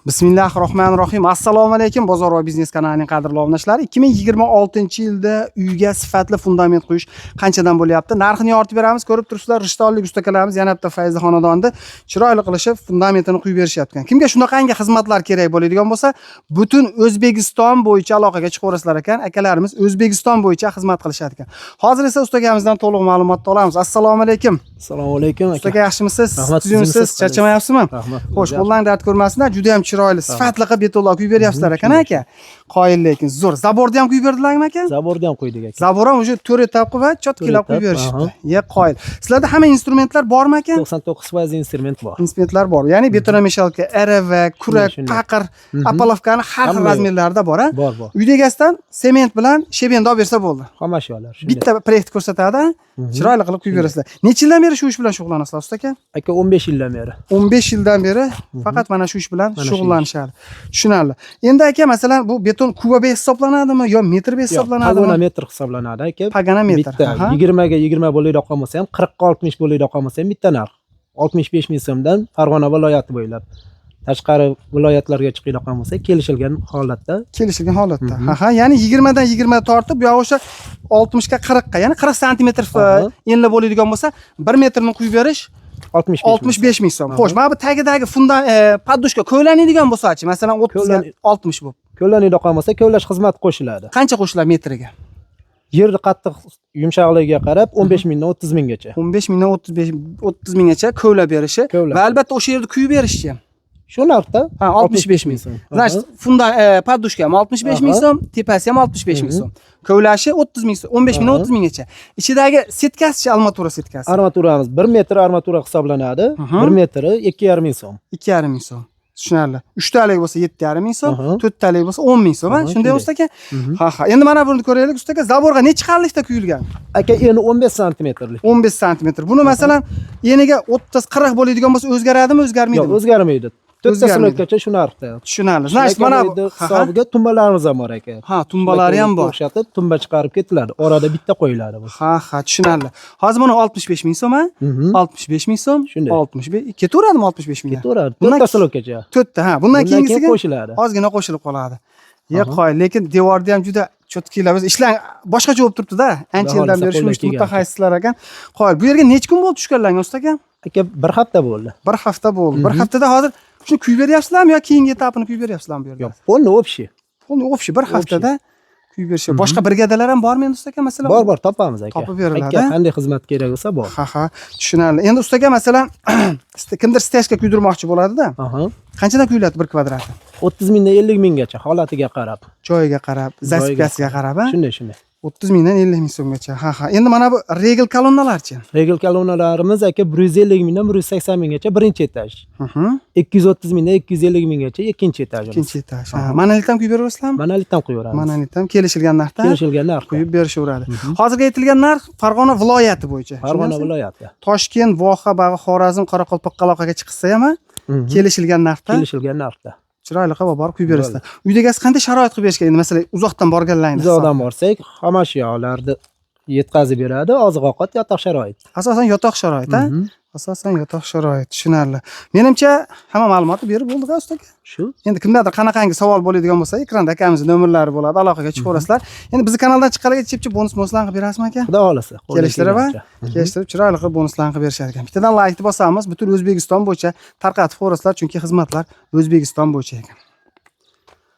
Bismillahirrohmanirrohim. Assalomu alaykum bozor va biznes kanalining qadrli obunachilari. 2026-yilda uyga sifatli fundament qo'yish qanchadan bo'lyapti? Narxini yoritib beramiz. Ko'rib turibsizlar, Rishtollik ustakalarimiz yana bitta Fayzi xonadonida chiroyli qilishib fundamentini quyib berishyapti. Kimga shunaqangi xizmatlar kerak bo'ladigan bo'lsa, butun O'zbekiston bo'yicha aloqaga chiqaverasizlar ekan. Akalarimiz O'zbekiston bo'yicha xizmat qilishadi ekan. Hozir esa ustakamizdan to'liq ma'lumot olamiz. Assalomu alaykum. Assalomu alaykum aka. Ustaka yaxshimisiz? Rahmat. Tuzimsiz, charchamayapsizmi? Rahmat. Xo'sh, qo'ldan dard ko'rmasinlar. Juda ham chiroyli, sifatli qilib betonlar quyib beryapsizlar ekan aka. Qoyil lekin zo'r. Zaborni ham quyib berdilarmi aka? Zaborni ham qo'ydik aka. Zabor ham o'sha 4 etap qilib va chotkilab quyib berishibdi. Ye qoyil. Sizlarda hamma instrumentlar bormi aka? 99% instrument bor. Instrumentlar bor. Ya'ni betonameshalka, RV, kurak, paqir, apolovkani har xil razmerlarda bor, ha? Bor. Uyda egasdan sement bilan shebenda olib bersa bo'ldi. Xomashyolar shunday. Bitta proyekt ko'rsatadi, chiroyli qilib quyib berasizlar. Necha yildan beri shu ish bilan shug'ullanasizlar usta aka? Aka 15 yildan beri. 15 yildan beri faqat mana shu ish bilan shug'ullanishadi. Tushunarli. Endi aka, masalan, bu beton kuba bes hisoblanadimi yo metr bes hisoblanadimi? Pagana metr hisoblanadi aka. Pagana metr. Bitta 20 ga 20 bo'ladigan bo'lsa ham, 40 ga 60 bo'ladigan bo'lsa ham bitta narx. 65 ming so'mdan Farg'ona viloyati bo'ylab tashqari viloyatlarga chiqadigan bo'lsa, kelishilgan holatda. Ya'ni 20 dan 20 tortib, bu o'sha 60 ga 40 ga, ya'ni 40 sm enli bo'ladigan bo'lsa, 1 metrni quyib berish 65 ming so'm. Xo'sh, mana bu tagidagi poddushka ko'lanadigan bo'lsa-chi, masalan 30 ga 60 bo'lib. Ko'lanadigan bo'lsa, ko'lash xizmati qo'shiladi. Qancha qo'shiladi metriga? Yerni qattiq yumshoqligiga qarab 15 mingdan 30 minggacha. 15 mingdan 30 minggacha ko'lab berishi va albatta o'sha yerda quyib berishchi ham. Shu narxda 65 ming so'm. Значит, poddushka ham 65 ming so'm, tepasi ham 65 ming so'm. Ko'lashi 30 ming so'm, 15 mingdan 30 minggacha. Ichidagi setkasi, armatura setkasi. Armaturamiz 1 metr armatura hisoblanadi. 1 metri 2,5 ming so'm. 2,5 ming so'm. Tushunarli. 3 talik bo'lsa 7,5 ming so'm, 4 talik bo'lsa 10 ming so'm, shunday usta aka? Ha. Endi mana buni ko'raylik usta aka. Zaborga necha qalinlikda quyilgan? Aka, eni 15 santimetrlik. 15 santimetr. Buni masalan eniga 30-40 bo'ladigan bo'lsa o'zgaradimi, o'zgarmaydimi? Yo'q, o'zgarmaydi. 4 ta slotgacha shu narxda. Tushunarli. Значит, mana bu hisobiga tumbalarimiz ham bor aka. Ha, tumbalari ham bor. O'xshatib tumba chiqarib ketiladi. Orada bitta qo'yiladi bu. Ha, tushunarli. Hozir buni 65 ming so'm, 65 ming so'm, 65. Ketaveradimi 65 mingga? Ketaveradi. 4 ta slotgacha. 4 ta, ha. Bundan keyingisiga qo'shiladi. Ozgina qo'shilib qoladi. Ye qo'y, lekin devorda ham juda cho'tkilar. Biz ishlar boshqacha bo'lib turibdi-da. Ancha yildan beri shu ishni mutaxassislar ekan. Qo'y, bu yerga necha kun bo'ldi tushganlarga usta aka? Aka, 1 hafta bo'ldi. 1 hafta bo'ldi. 1 haftada hozir shuni quyib beryapsizlarmi yo keyingi etapini quyib beryapsizlarmi bu yerda? Yo'q, polni общий. Polni общий 1 haftada quyib berishga. Boshqa brigadalar ham bormi endi usta aka masalan? Bor, topamiz aka. Topib beriladi. Aka, qanday xizmat kerak bo'lsa bor. Ha, tushunarli. Endi usta aka masalan kimdir stejga kuydirmoqchi bo'ladi-da. Qanchadan quyiladi 1 kvadrati? 30 mingdan 50 minggacha holatiga qarab. Joyiga qarab, zaspyasiga qarab, ha? Shunday. 30 mingdan 50 ming so'mgacha. Ha. Endi mana bu regel kolonnalarchi? Regel kolonnalarimiz aka 150 mingdan 180 minggacha birinchi etaj. 230 mingdan 250 minggacha ikkinchi etaj. Ikkinchi etaj. Monolitdan quyib berasizlarmi? Monolitdan quyib beramiz. Monolitdan kelishilgan narxda. Kelishilgan narxda quyib berishaveradi. Hozirgi aytilgan narx Farg'ona viloyati bo'yicha. Farg'ona viloyati. Toshkent, Voha, Bag'i, Xorazm, Qoraqalpoqqa aloqaga chiqsa ham kelishilgan narxda. Kelishilgan narxda. Chiroyli qilib borib quyib berasizlar. Uydagi qanday sharoit qilib berishga endi masalan uzoqdan borganlaringiz. Uzoqdan borsak, xomashyolarni yetkazib beradi, oziq-ovqat, yotoq sharoit. Asosan yotoq sharoit, ha? Asosan yotoq sharoit, tushunarli. Menimcha hamma ma'lumotni berib bo'ldi-ku ustaga. Shu. Endi kimdadir qanaqangi savol bo'ladigan bo'lsa, ekranda akamizning nomerlari bo'ladi, aloqaga chiqaverasizlar. Endi bizning kanaldan chiqqanlarga chip bonus-bonuslarni qilib berasizmi aka? Xudo xolasa. Kelishtirib, chiroyli qilib bonuslarni qilib berishar ekan. Bittadan like bosamiz, butun O'zbekiston bo'yicha tarqatib qo'yasizlar, chunki xizmatlar O'zbekiston bo'yicha ekan.